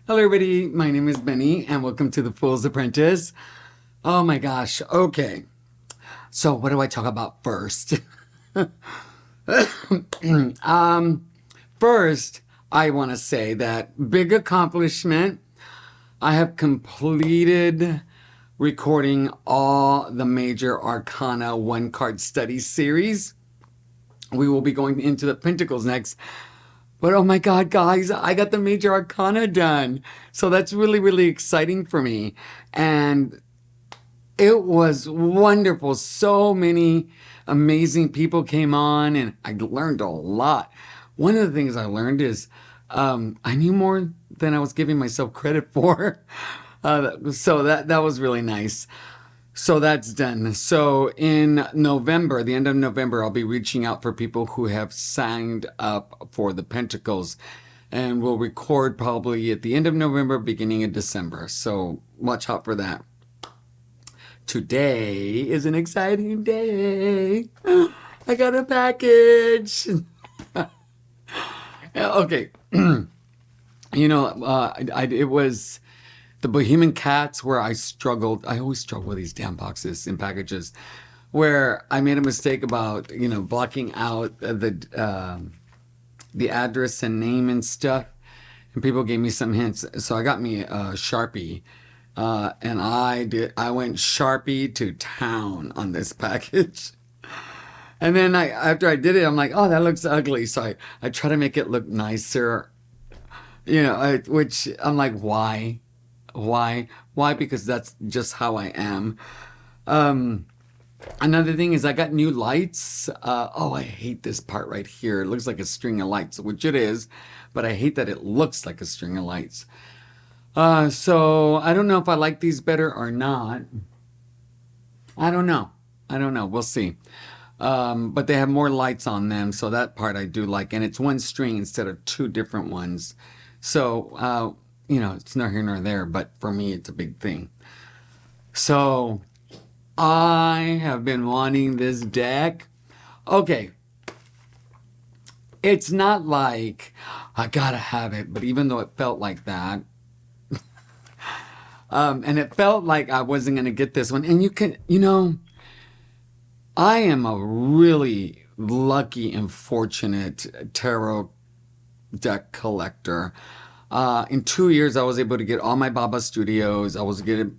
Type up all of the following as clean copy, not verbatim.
Hello, everybody. My name is Benny, and welcome to the Fool's Apprentice. Oh my gosh. Okay. So, what do I talk about first? First, I want to say that big accomplishment. I have completed recording all the major Arcana one card study series. We will be going into the Pentacles next. But oh my God, guys, I got the major arcana done. So that's really, really exciting for me. And it was wonderful. So many amazing people came on and I learned a lot. One of the things I learned is I knew more than I was giving myself credit for. So that was really nice. So that's done. So in November, the end of November, I'll be reaching out for people who have signed up for the Pentacles. And we'll record probably at the end of November, beginning of December. So watch out for that. Today is an exciting day. I got a package. Okay. It was the Bohemian Cats where I struggled. I always struggle with these damn boxes and packages where I made a mistake about, blocking out the address and name and stuff. And people gave me some hints. So I got me a Sharpie. And I went Sharpie to town on this package. And then after I did it, I'm like, oh, that looks ugly. So I try to make it look nicer, which I'm like, why? Why? Because that's just how I am. Another thing is I got new lights. I hate this part right here. It looks like a string of lights, which it is, but I hate that it looks like a string of lights. So I don't know if I like these better or not. I don't know. We'll see. But they have more lights on them, so that part I do like. And it's one string instead of two different ones. So, it's nor here nor there, but for me, it's a big thing. So I have been wanting this deck. Okay. It's not like I gotta have it, but even though it felt like that, and it felt like I wasn't going to get this one. And I am a really lucky and fortunate tarot deck collector. In 2 years, I was able to get all my Baba Studios. I was getting,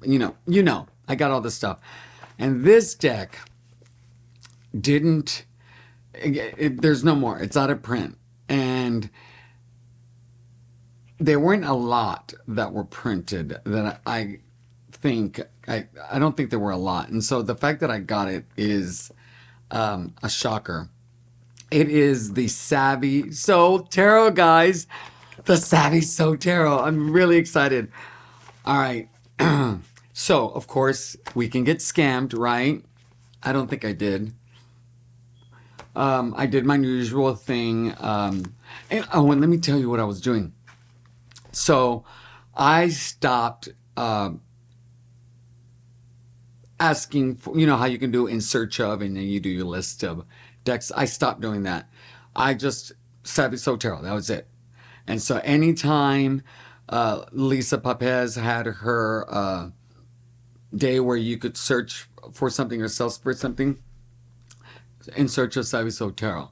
I got all this stuff. And this deck there's no more. It's out of print. And there weren't a lot that were printed that I don't think there were a lot. And so the fact that I got it is a shocker. It is the Savvy Soul Tarot, guys. The Savvy Soul Tarot. I'm really excited. All right. So, of course, we can get scammed, right? I don't think I did. I did my usual thing. And let me tell you what I was doing. So I stopped asking for, how you can do in search of, and then you do your list of decks. I stopped doing that. I just Savvy Soul Tarot. That was it. And so anytime Lisa Papez had her day where you could search for something or search for something, in search of Savvy Soul Tarot.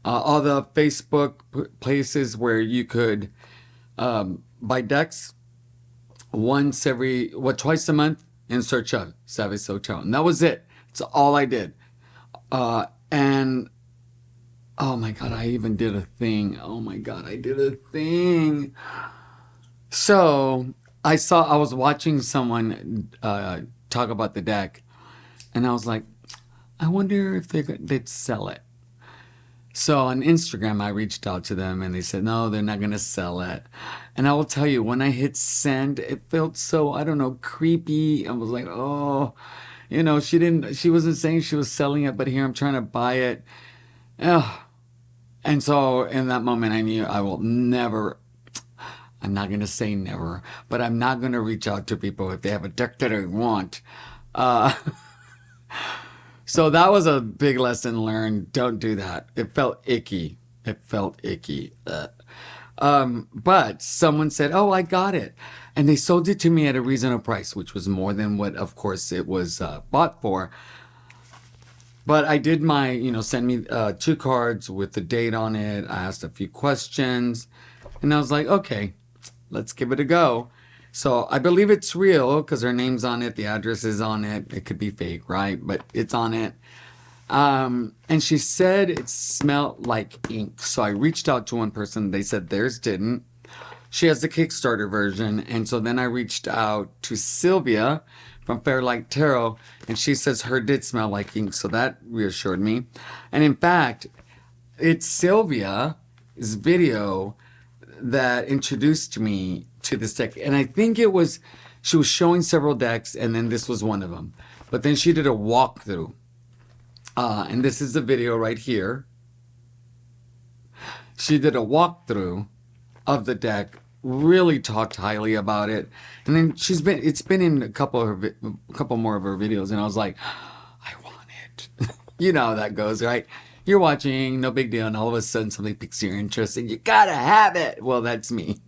All the Facebook places where you could buy decks twice a month in search of Savvy Soul Tarot. And that was it. That's all I did. And oh my God, I even did a thing. Oh my God, I did a thing. So I was watching someone talk about the deck, and I was like, I wonder if they'd sell it. So on Instagram, I reached out to them and they said, no, they're not going to sell it. And I will tell you, when I hit send, it felt so, I don't know, creepy. I was like, oh, she wasn't saying she was selling it, but here I'm trying to buy it. Ugh. And so in that moment, I knew I will never, I'm not going to say never, but I'm not going to reach out to people if they have a deck that I want. So that was a big lesson learned. Don't do that. It felt icky. Ugh. But someone said, "Oh, I got it," and they sold it to me at a reasonable price, which was more than what, of course, it was bought for. But I did my, send me 2 cards with the date on it. I asked a few questions, and I was like, okay, let's give it a go. So I believe it's real because her name's on it, the address is on it. It could be fake, right? But it's on it. And she said it smelled like ink. So I reached out to one person. They said theirs didn't. She has the Kickstarter version. And so then I reached out to Sylvia from Fairlight Tarot, and she says her did smell like ink. So that reassured me. And in fact, it's Sylvia's video that introduced me to this deck. And I think it was, she was showing several decks, and then this was one of them. But then she did a walkthrough. And this is the video right here. She did a walkthrough of the deck, really talked highly about it, and then it's been in a couple more of her videos, and I was like, I want it. You know how that goes, right? You're watching, no big deal, and all of a sudden something piques your interest, and you gotta have it. Well, that's me.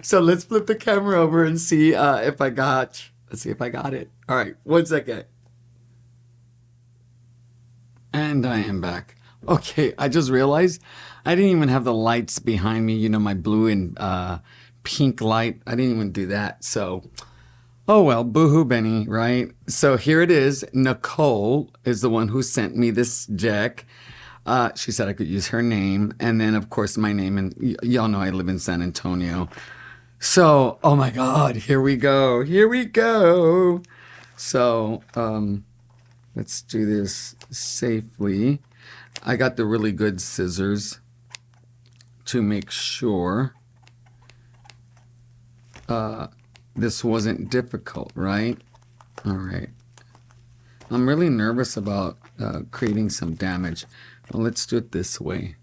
So let's flip the camera over and see if I got. Let's see if I got it. All right, 1 second. And I am back. Okay, I just realized I didn't even have the lights behind me, my blue and pink light. I didn't even do that. So, oh well, boohoo, Benny, right? So here it is. Nicole is the one who sent me this deck. She said I could use her name. And then, of course, my name. And y'all know I live in San Antonio. So, oh my God, here we go. Here we go. So, let's do this safely. I got the really good scissors to make sure this wasn't difficult, right? All right. I'm really nervous about creating some damage. Well, let's do it this way.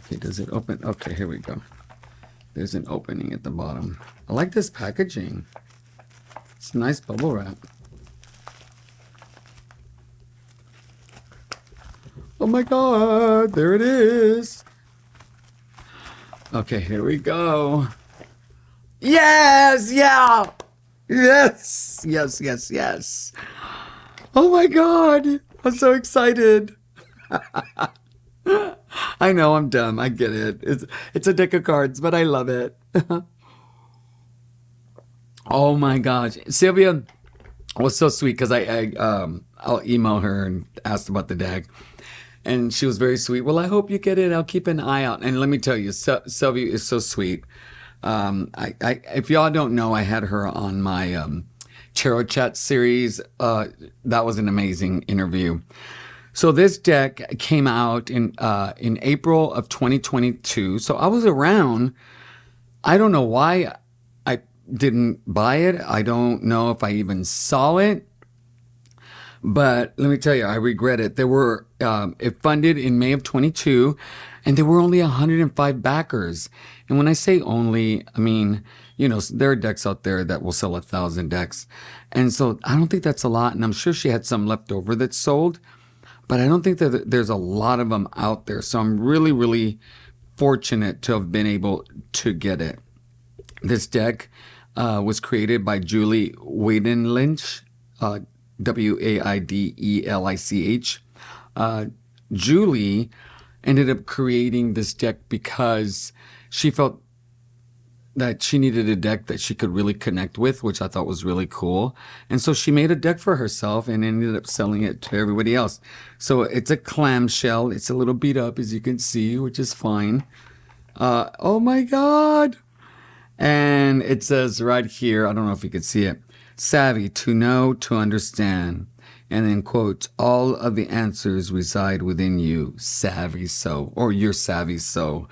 Okay, does it open? Okay, here we go. There's an opening at the bottom. I like this packaging. It's nice bubble wrap. Oh my God, there it is. Okay, here we go. Yes, yeah. Yes, yes, yes, yes. Oh my God, I'm so excited. I know I'm dumb. I get it. It's a deck of cards, but I love it. Oh my gosh, Sylvia was so sweet because I'll email her and asked about the deck, and she was very sweet. Well, I hope you get it. I'll keep an eye out. And let me tell you, Sylvia is so sweet. If y'all don't know, I had her on my tarot chat series. That was an amazing interview. So this deck came out in April of 2022. So I was around. I don't know why I didn't buy it. I don't know if I even saw it. But let me tell you, I regret it. It funded in May of 22, and there were only 105 backers. And when I say only, I mean, there are decks out there that will sell 1,000 decks. And so I don't think that's a lot. And I'm sure she had some left over that sold. But I don't think that there's a lot of them out there. So I'm really, really fortunate to have been able to get it. This deck was created by Julie Wiedenlich, Waidelich. Julie ended up creating this deck because she felt that she needed a deck that she could really connect with, which I thought was really cool. And so she made a deck for herself and ended up selling it to everybody else. So it's a clamshell. It's a little beat up, as you can see, which is fine. Oh my God. And it says right here, I don't know if you can see it, savvy, to know, to understand. And then quote, all of the answers reside within you, savvy so, or you're savvy so.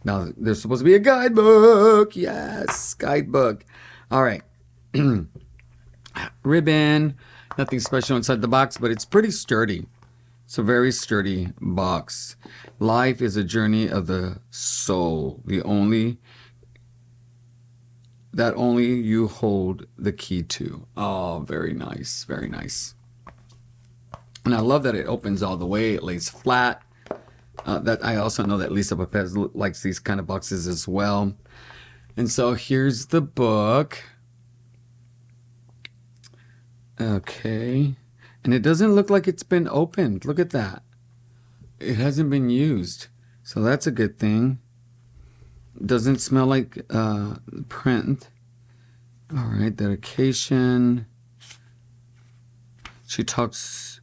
Now, there's supposed to be a guidebook. Yes, guidebook. All right. Ribbon. Nothing special inside the box, but it's pretty sturdy. It's a very sturdy box. Life is a journey of the soul. Only you hold the key to. Oh, very nice. Very nice. And I love that it opens all the way. It lays flat. That I also know that Lisa Papez likes these kind of boxes as well. And so here's the book. Okay. And it doesn't look like it's been opened. Look at that. It hasn't been used. So that's a good thing. Doesn't smell like print. All right, dedication. She talks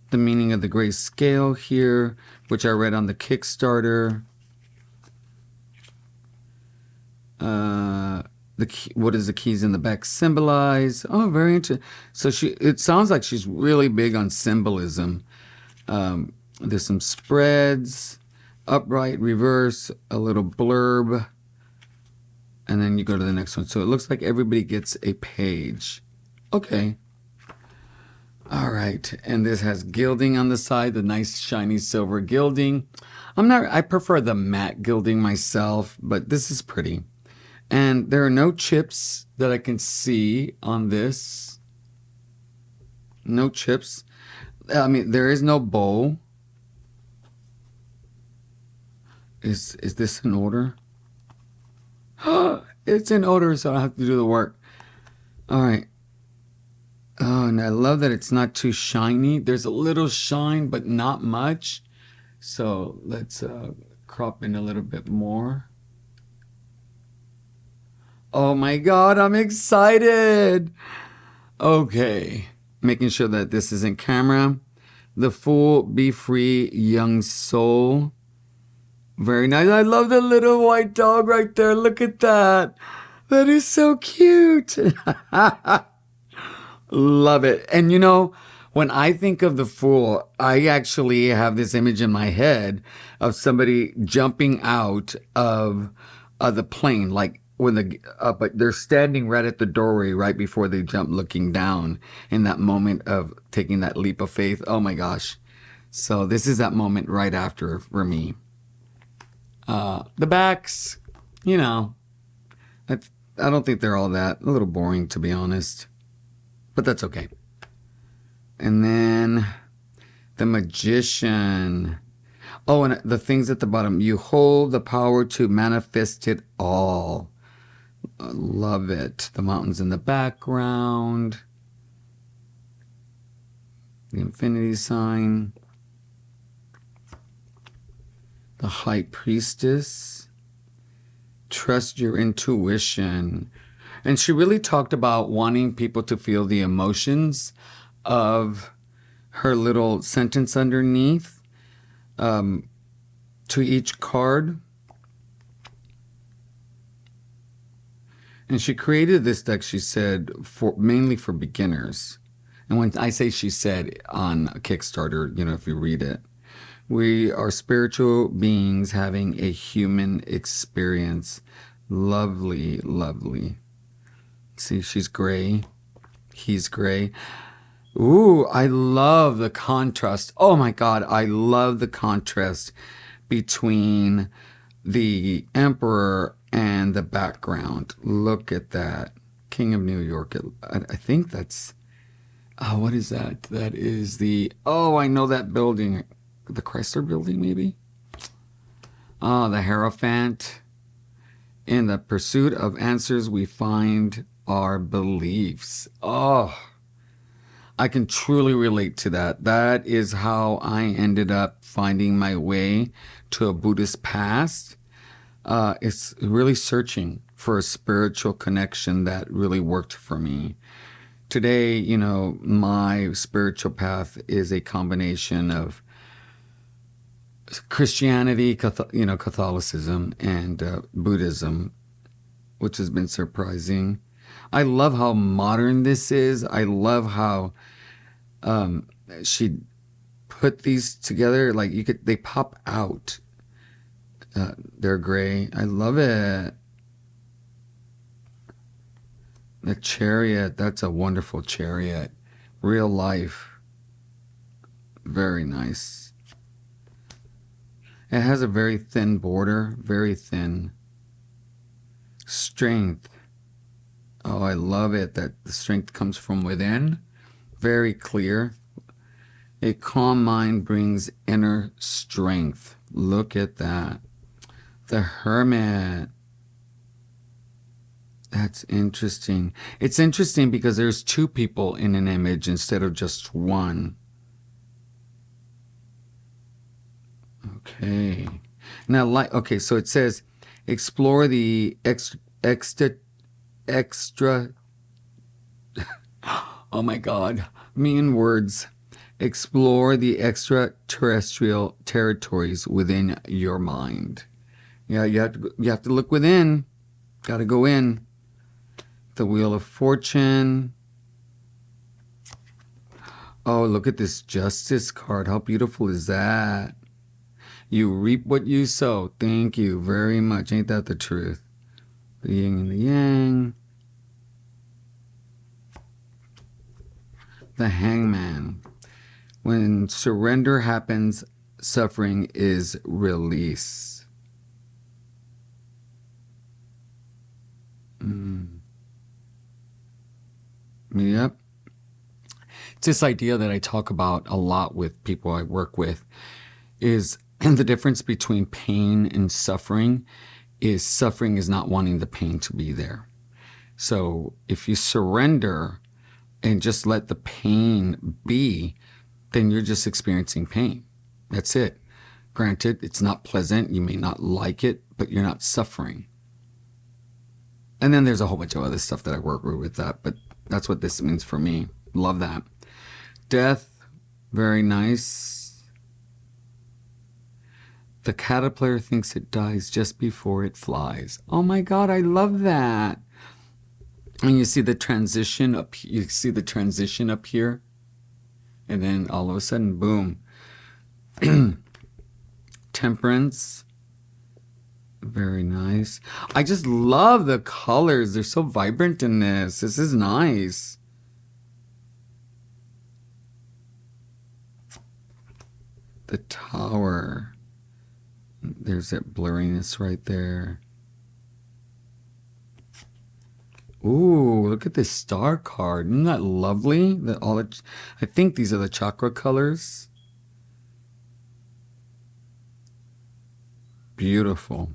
the meaning of the gray scale here, which I read on the Kickstarter. What does the keys in the back symbolize? Oh, very interesting. So it sounds like she's really big on symbolism. There's some spreads, upright, reverse, a little blurb, and then you go to the next one. So it looks like everybody gets a page. Okay. All right. And this has gilding on the side, the nice shiny silver gilding. I prefer the matte gilding myself, but this is pretty. And there are no chips that I can see on this. No chips. I mean, there is no bowl. Is this in order? It's in order, so I don't have to do the work. All right. Oh, and I love that it's not too shiny. There's a little shine, but not much. So let's crop in a little bit more. Oh my God, I'm excited. Okay. Making sure that this is in camera. The Fool, Be Free, Young Soul. Very nice. I love the little white dog right there. Look at that. That is so cute. Love it. And you know, when I think of the Fool, I actually have this image in my head of somebody jumping out of the plane, like when but they're standing right at the doorway right before they jump, looking down in that moment of taking that leap of faith. Oh my gosh. So this is that moment right after for me. The backs, you know, I don't think they're all that. A little boring, to be honest. But that's okay. And then the Magician. Oh, and the things at the bottom. You hold the power to manifest it all. I love it. The mountains in the background. The infinity sign. The High Priestess. Trust your intuition. And she really talked about wanting people to feel the emotions of her little sentence underneath to each card. And she created this deck, she said, mainly for beginners. And when I say she said on Kickstarter, you know, if you read it, we are spiritual beings having a human experience. Lovely, lovely. See, she's gray. He's gray. Ooh, I love the contrast. Oh my God, I love the contrast between the Emperor and the background. Look at that. King of New York. I think that's... Oh, what is that? That is the... Oh, I know that building. The Chrysler Building, maybe? Oh, the Hierophant. In the pursuit of answers, we find our beliefs. Oh, I can truly relate to that. That is how I ended up finding my way to a Buddhist past. It's really searching for a spiritual connection that really worked for me. Today, you know, my spiritual path is a combination of Christianity, Catholicism, and Buddhism, which has been surprising. I love how modern this is. I love how she put these together. Like they pop out. They're gray. I love it. The Chariot. That's a wonderful chariot. Real life. Very nice. It has a very thin border, very thin. Strength. Oh, I love it that the strength comes from within. Very clear. A calm mind brings inner strength. Look at that. The Hermit. That's interesting. It's interesting because there's two people in an image instead of just one. Okay. Now, okay, so it says, explore the extra, oh my God, me and words. Explore the extraterrestrial territories within your mind. Yeah, you have to look within. Got to go in. The Wheel of Fortune. Oh, look at this Justice card. How beautiful is that? You reap what you sow. Thank you very much. Ain't that the truth? The yin and the yang. The Hangman. When surrender happens, suffering is release. Yep. It's this idea that I talk about a lot with people I work with is the difference between pain and suffering is not wanting the pain to be there. So if you surrender and just let the pain be, then you're just experiencing pain. That's it. Granted, it's not pleasant. You may not like it, but you're not suffering. And then there's a whole bunch of other stuff that I work with that, but that's what this means for me. Love that. Death, very nice. The caterpillar thinks it dies just before it flies. Oh my God, I love that. And you see the transition up. You see the transition up here, and then all of a sudden, boom. Temperance, very nice. I just love the colors. They're so vibrant in this. This is nice. The Tower. There's that blurriness right there. Ooh, look at this star card. Isn't that lovely? I think these are the chakra colors. Beautiful.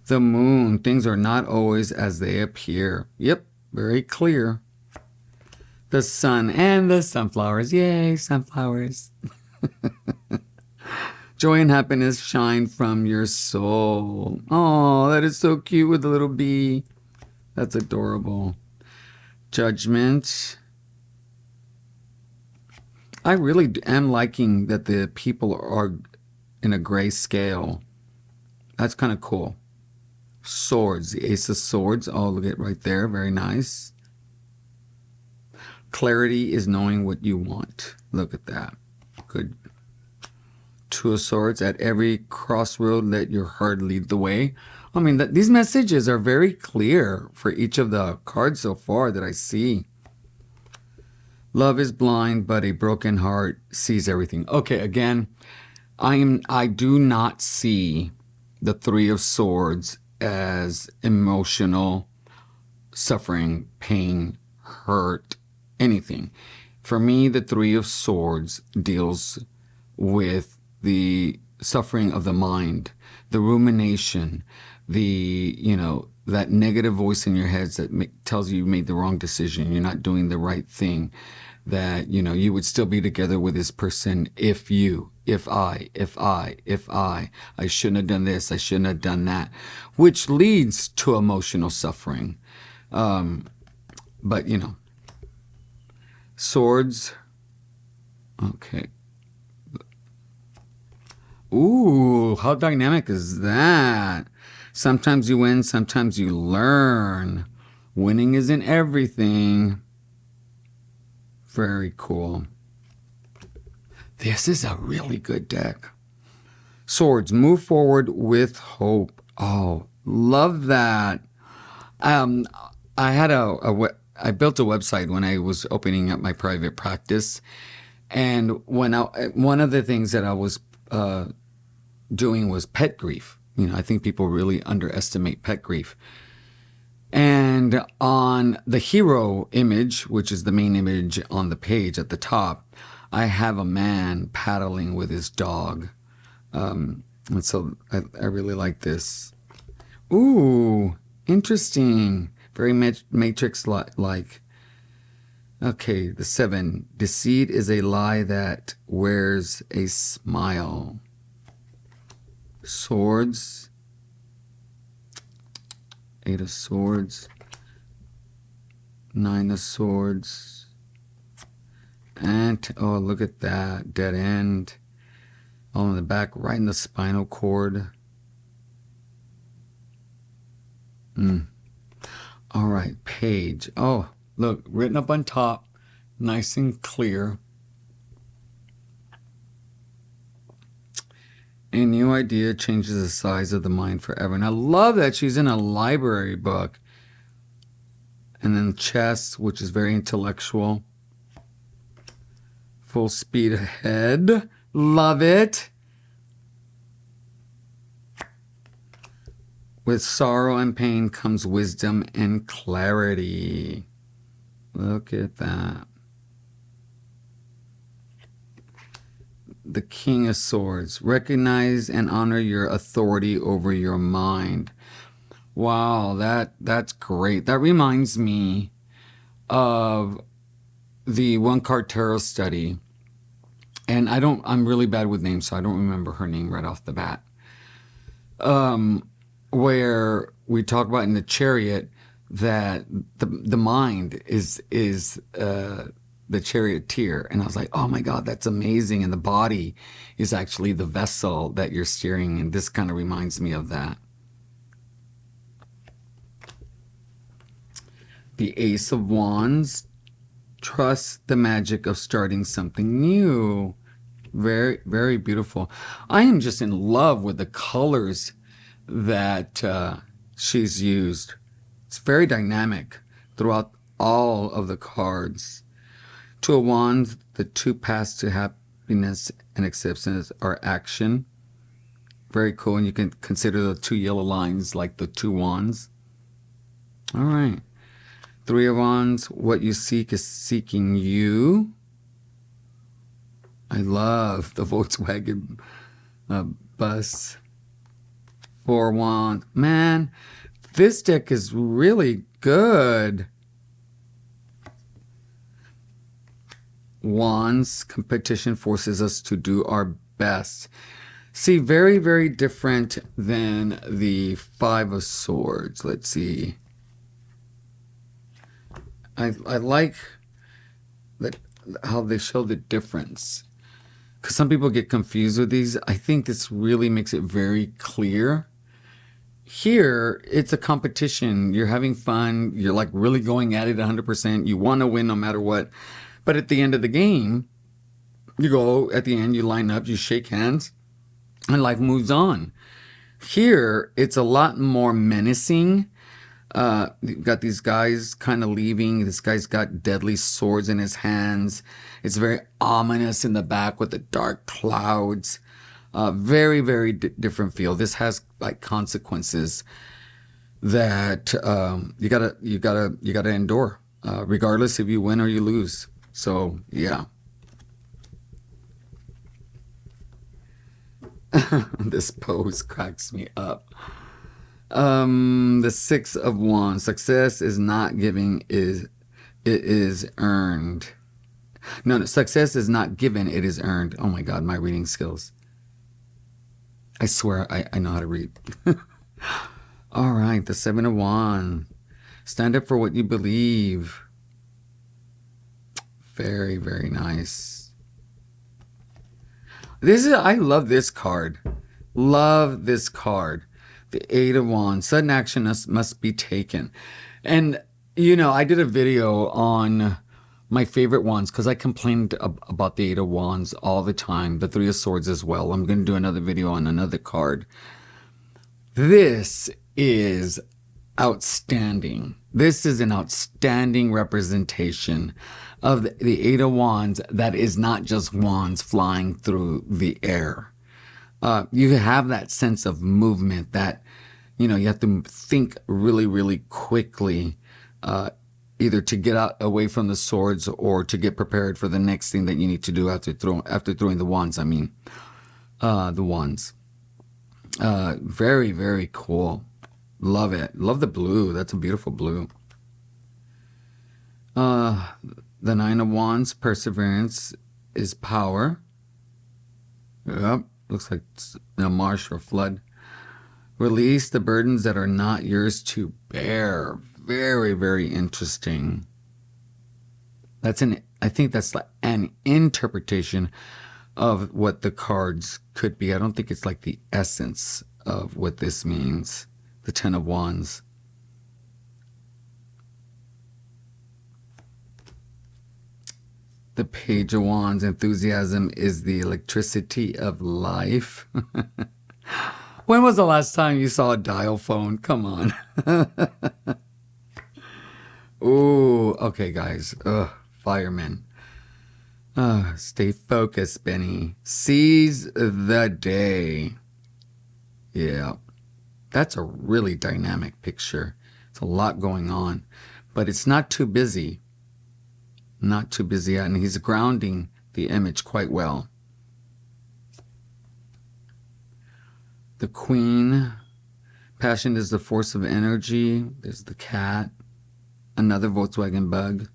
The Moon. Things are not always as they appear. Yep, very clear. The Sun and the sunflowers. Yay, sunflowers. Joy and happiness shine from your soul. Oh, that is so cute with the little bee. That's adorable. Judgment. I really am liking that the people are in a gray scale. That's kind of cool. Swords. The Ace of Swords. Oh, look at it right there. Very nice. Clarity is knowing what you want. Look at that. Good. Two of Swords. At every crossroad, let your heart lead the way. I mean, these messages are very clear for each of the cards so far that I see. Love is blind, but a broken heart sees everything. Okay, again, I do not see the Three of Swords as emotional suffering, pain, hurt, anything. For me, the Three of Swords deals with the suffering of the mind, the rumination, that negative voice in your head that tells you made the wrong decision, you're not doing the right thing, that, you would still be together with this person if I shouldn't have done this, I shouldn't have done that, which leads to emotional suffering. But, swords. Okay. Ooh, how dynamic is that? Sometimes you win, sometimes you learn. Winning isn't everything. Very cool. This is a really good deck. Swords, move forward with hope. Oh, love that. I built a website when I was opening up my private practice, and one of the things that I was doing was pet grief. I think people really underestimate pet grief. And on the hero image, which is the main image on the page at the top, I have a man paddling with his dog. And so I really like this. Ooh, interesting. Very Matrix-like. Okay, the 7. Deceit is a lie that wears a smile. Swords. 8 of Swords. 9 of Swords. And, oh, look at that. Dead end. All in the back, right in the spinal cord. All right, Page. Oh, look, written up on top. Nice and clear. A new idea changes the size of the mind forever. And I love that she's in a library book. And then Chess, which is very intellectual. Full speed ahead. Love it. With sorrow and pain comes wisdom and clarity. Look at that. The King of Swords. Recognize and honor your authority over your mind. Wow, that's great. That reminds me of the one card tarot study. And I'm really bad with names, so I don't remember her name right off the bat. Where we talk about in the Chariot that the mind is the charioteer. And I was like, oh my God, that's amazing. And the body is actually the vessel that you're steering. And this kind of reminds me of that. The Ace of Wands. Trust the magic of starting something new. Very, very beautiful. I am just in love with the colors that she's used. It's very dynamic throughout all of the cards. 2 of Wands, the 2 paths to happiness and acceptance are action. Very cool. And you can consider the 2 yellow lines like the 2 wands. All right. 3 of Wands, what you seek is seeking you. I love the Volkswagen bus. 4 Wands. Man, this deck is really good. Wands, competition forces us to do our best. See, very, very different than the 5 of Swords. Let's see. I like that how they show the difference, because some people get confused with these. I think this really makes it very clear. Here, it's a competition. You're having fun. You're like really going at it 100%. You want to win no matter what. But at the end of the game, you go at the end, you line up, you shake hands, and life moves on. Here, it's a lot more menacing. You've got these guys kind of leaving. This guy's got deadly swords in his hands. It's very ominous in the back with the dark clouds. Very, very different feel. This has like consequences that you gotta endure, regardless if you win or you lose. So yeah. This pose cracks me up. The 6 of Wands. Success is not giving, it is earned. No, success is not given, it is earned. Oh my God, my reading skills. I swear I know how to read. All right, the 7 of Wands. Stand up for what you believe. Very, very nice. I love this card. Love this card. The 8 of Wands. Sudden action must be taken. And, you know, I did a video on my favorite wands because I complained about the 8 of Wands all the time. The 3 of Swords as well. I'm going to do another video on another card. This is outstanding. This is an outstanding representation of the 8 of Wands that is not just wands flying through the air. You have that sense of movement that, you know, you have to think really, really quickly. either to get out away from the swords or to get prepared for the next thing that you need to do after throwing the wands. I mean, the wands. Very, very cool. Love it. Love the blue. That's a beautiful blue. The Nine of Wands, perseverance is power. Yep. Looks like a marsh or a flood. Release the burdens that are not yours to bear. Very, very interesting. I think that's like an interpretation of what the cards could be. I don't think it's like the essence of what this means. The Ten of Wands. The Page of Wands, enthusiasm is the electricity of life. When was the last time you saw a dial phone? Come on. Ooh, okay, guys. Ugh, firemen. Stay focused, Benny. Seize the day. Yeah. That's a really dynamic picture. It's a lot going on. But it's not too busy. Not too busy. And he's grounding the image quite well. The Queen. Passion is the force of energy. There's the cat. Another Volkswagen bug.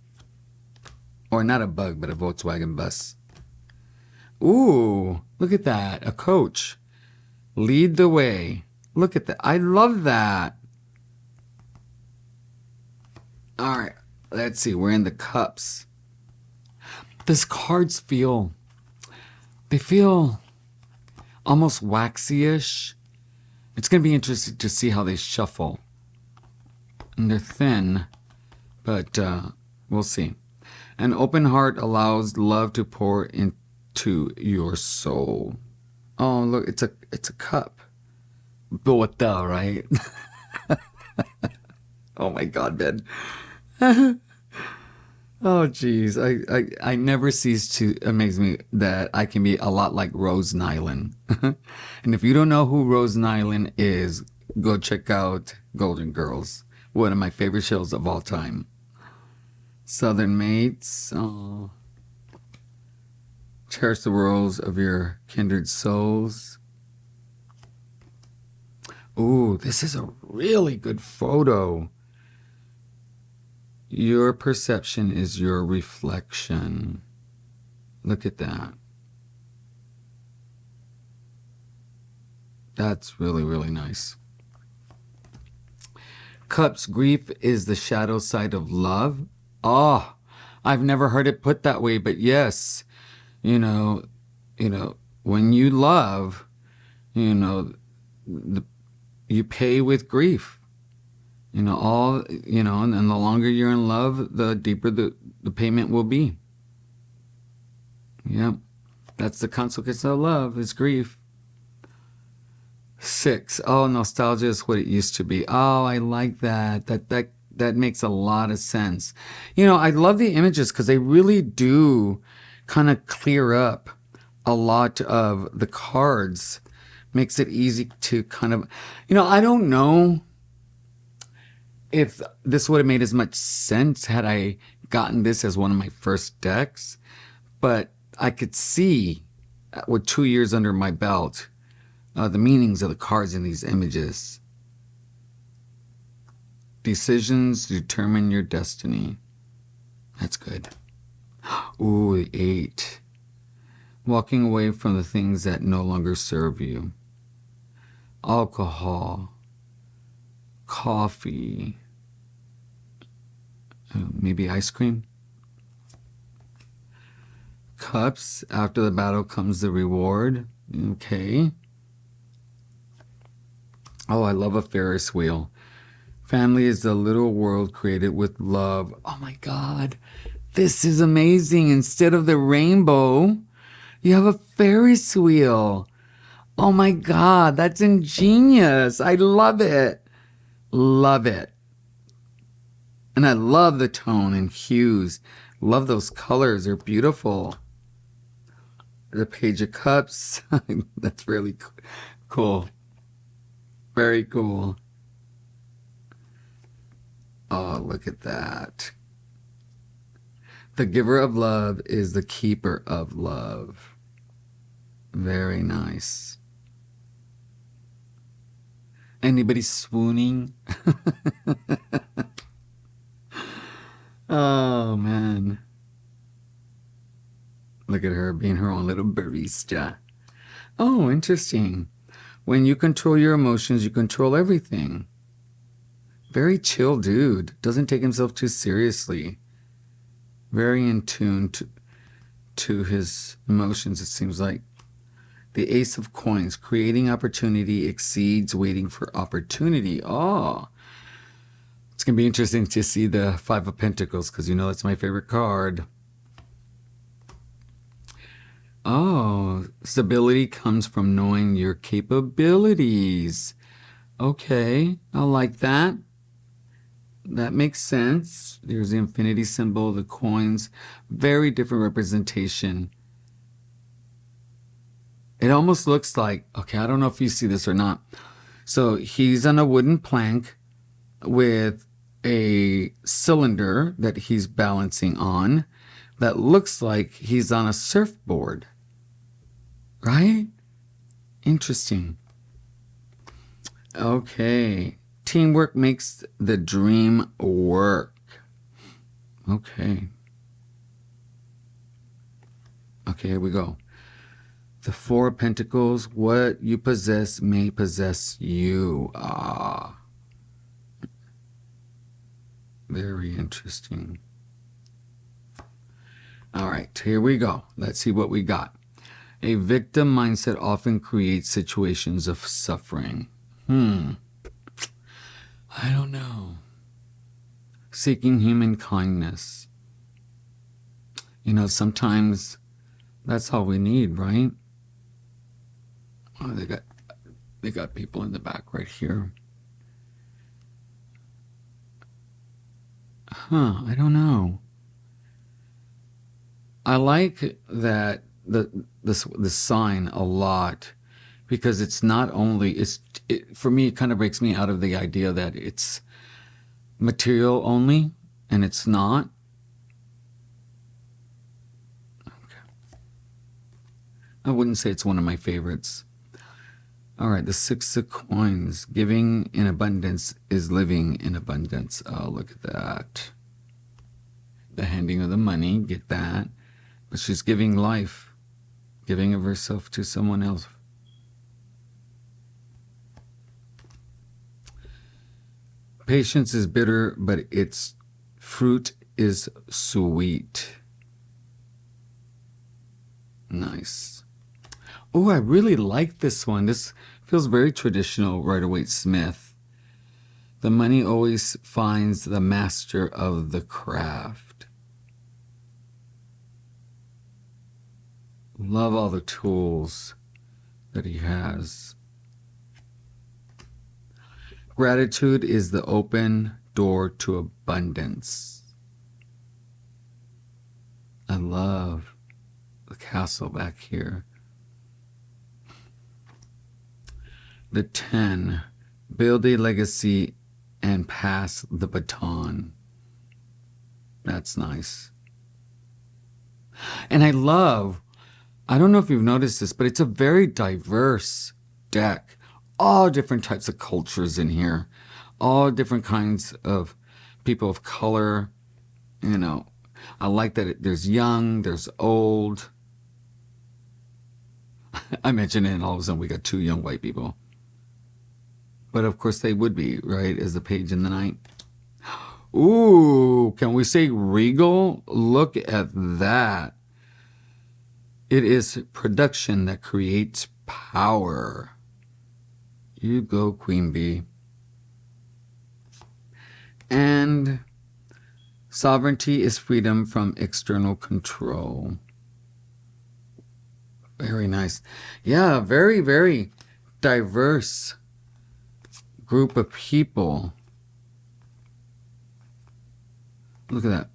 Or not a bug, but a Volkswagen bus. Ooh, look at that. A coach. Lead the way. Look at that. I love that. All right. Let's see. We're in the cups. These cards feel almost waxy-ish. It's going to be interesting to see how they shuffle. And they're thin, but we'll see. An open heart allows love to pour into your soul. Oh, look, it's a cup. But right? Oh my God, Ben. Oh, geez. I never cease to amaze me that I can be a lot like Rose Nylund. And if you don't know who Rose Nylund is, go check out Golden Girls. One of my favorite shows of all time. Southern Mates. Oh. Cherish the worlds of your kindred souls. Ooh, this is a really good photo. Your perception is your reflection. Look at that. That's really, really nice. Cups, grief is the shadow side of love. Oh, I've never heard it put that way, but yes, you know, when you love, you pay with grief. And the longer you're in love, the deeper the payment will be. Yep. That's the consequence of love, is grief. 6. Oh, nostalgia is what it used to be. Oh, I like that. That makes a lot of sense. I love the images because they really do kind of clear up a lot of the cards. Makes it easy to kind of, I don't know if this would have made as much sense had I gotten this as one of my first decks, but I could see with 2 years under my belt, the meanings of the cards in these images. Decisions determine your destiny. That's good. Ooh, the 8. Walking away from the things that no longer serve you. Alcohol. Coffee. Maybe ice cream. Cups. After the battle comes the reward. Okay. Oh, I love a Ferris wheel. Family is the little world created with love. Oh my God. This is amazing. Instead of the rainbow, you have a Ferris wheel. Oh my God. That's ingenious. I love it. Love it. And I love the tone and hues. Love those colors. They're beautiful. The Page of Cups. That's really cool. Very cool. Oh, look at that. The giver of love is the keeper of love. Very nice. Anybody swooning? Oh, man. Look at her being her own little barista. Oh, interesting. When you control your emotions, you control everything. Very chill dude. Doesn't take himself too seriously. Very in tune to his emotions, it seems like. The Ace of Coins. Creating opportunity exceeds waiting for opportunity. Oh. It's going to be interesting to see the Five of Pentacles, because you know that's my favorite card. Oh, stability comes from knowing your capabilities. Okay, I like that. That makes sense. There's the infinity symbol, the coins. Very different representation. It almost looks like, okay, I don't know if you see this or not. So he's on a wooden plank with a cylinder that he's balancing on that looks like he's on a surfboard. Right? Interesting. Okay. Teamwork makes the dream work. Okay. Okay, here we go. The Four of Pentacles. What you possess may possess you. Ah. Very interesting. All right, here we go. Let's see what we got. A victim mindset often creates situations of suffering. I don't know. Seeking human kindness. You know, sometimes that's all we need, right? Oh, they got people in the back right here. I don't know. I like that the sign a lot, because it's not only for me, it kind of breaks me out of the idea that it's material only, and it's not. Okay. I wouldn't say it's one of my favorites. All right, the Six of Coins. Giving in abundance is living in abundance. Oh, look at that. The handing of the money, get that. But she's giving life, giving of herself to someone else. Patience is bitter, but its fruit is sweet. Nice. Oh, I really like this one. This feels very traditional, Rider-Waite-Smith. The money always finds the master of the craft. Love all the tools that he has. Gratitude is the open door to abundance. I love the castle back here. The 10, build a legacy and pass the baton. That's nice. And I don't know if you've noticed this, but it's a very diverse deck. All different types of cultures in here. All different kinds of people of color. You know, I like that there's young, there's old. I mentioned it, and all of a sudden we got two young white people. But of course they would be, right, as the page in the night. Ooh, can we say regal? Look at that. It is production that creates power. You go, Queen Bee. And sovereignty is freedom from external control. Very nice. Yeah, very, very diverse group of people. Look at that.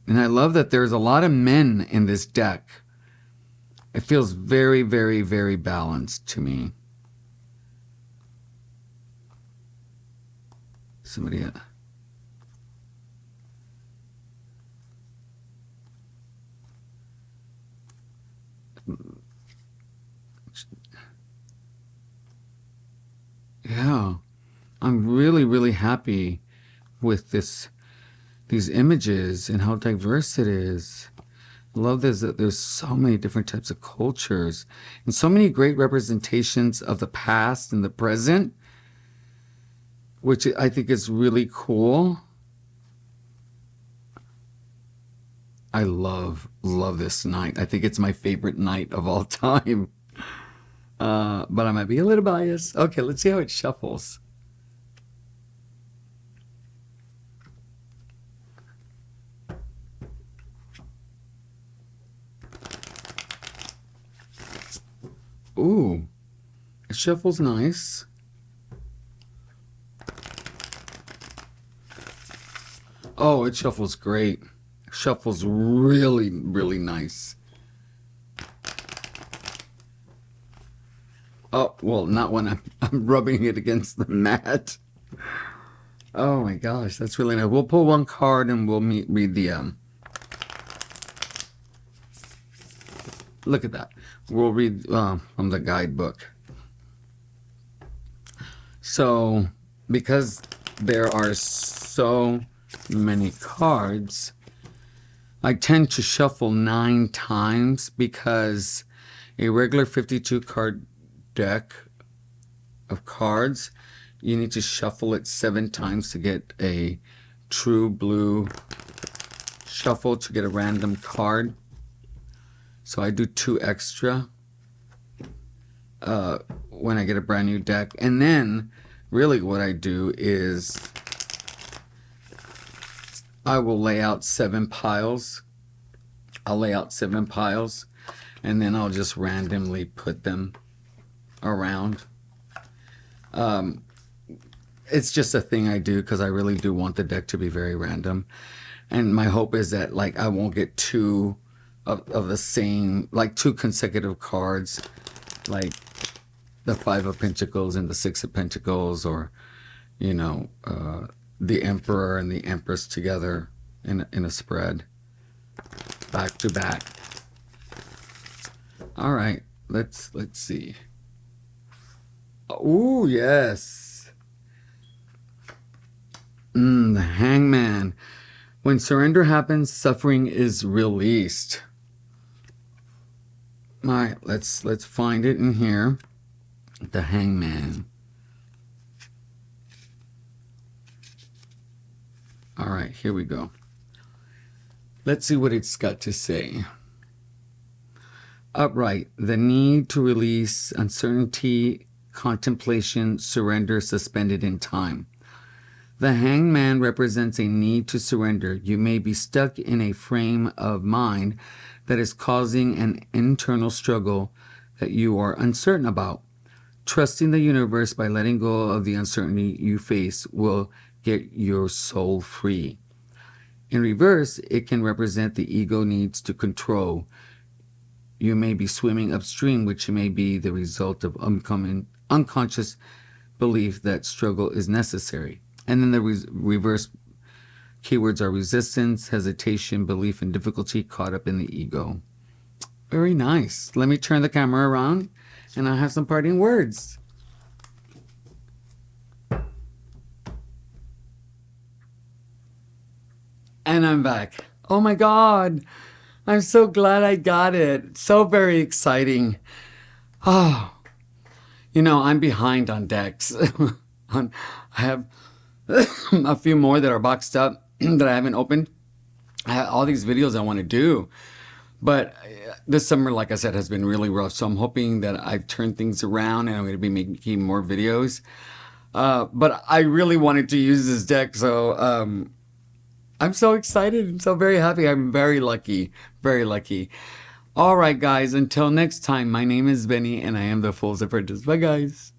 And I love that there's a lot of men in this deck. It feels very, very, very balanced to me. Somebody... Yeah, I'm really, really happy with these images and how diverse it is. I love this, that there's so many different types of cultures and so many great representations of the past and the present, which I think is really cool. I love this night. I think it's my favorite night of all time. But I might be a little biased. Okay, let's see how it shuffles. Ooh, it shuffles nice. Oh, it shuffles great. Shuffles really, really nice. Oh, well, not when I'm rubbing it against the mat. Oh my gosh, that's really nice. We'll pull one card and we'll read the look at that. We'll read from the guidebook. So, because there are so many cards, I tend to shuffle 9 times because a regular 52 card deck of cards, you need to shuffle it 7 times to get a true blue shuffle to get a random card. So I do 2 extra when I get a brand new deck. And then really what I do is I will lay out 7 piles. I'll lay out 7 piles and then I'll just randomly put them around. It's just a thing I do because I really do want the deck to be very random. And my hope is that like I won't get 2 of the same, like 2 consecutive cards, like the 5 of Pentacles and the 6 of Pentacles, or, you know, the Emperor and the Empress together in a spread, back to back. All right, let's see. Oh, yes. The Hangman. When surrender happens, suffering is released. All right, let's find it in here. The Hangman. All right, here we go. Let's see what it's got to say. Upright, the need to release uncertainty, contemplation, surrender, suspended in time. The Hangman represents a need to surrender. You may be stuck in a frame of mind that is causing an internal struggle that you are uncertain about. Trusting the universe by letting go of the uncertainty you face will get your soul free. In reverse, it can represent the ego needs to control. You may be swimming upstream, which may be the result of unconscious belief that struggle is necessary. And then the reverse keywords are resistance, hesitation, belief, and difficulty caught up in the ego. Very nice. Let me turn the camera around and I'll have some parting words. And I'm back. Oh my God. I'm so glad I got it. So very exciting. Oh, you know, I'm behind on decks. I have a few more that are boxed up that I haven't opened. I have all these videos I want to do. But this summer, like I said, has been really rough. So I'm hoping that I've turned things around and I'm going to be making more videos. But I really wanted to use this deck. So I'm so excited. I'm so very happy. I'm very lucky. Very lucky. All right, guys. Until next time, my name is Benny and I am the Fool's Apprentice. Bye, guys.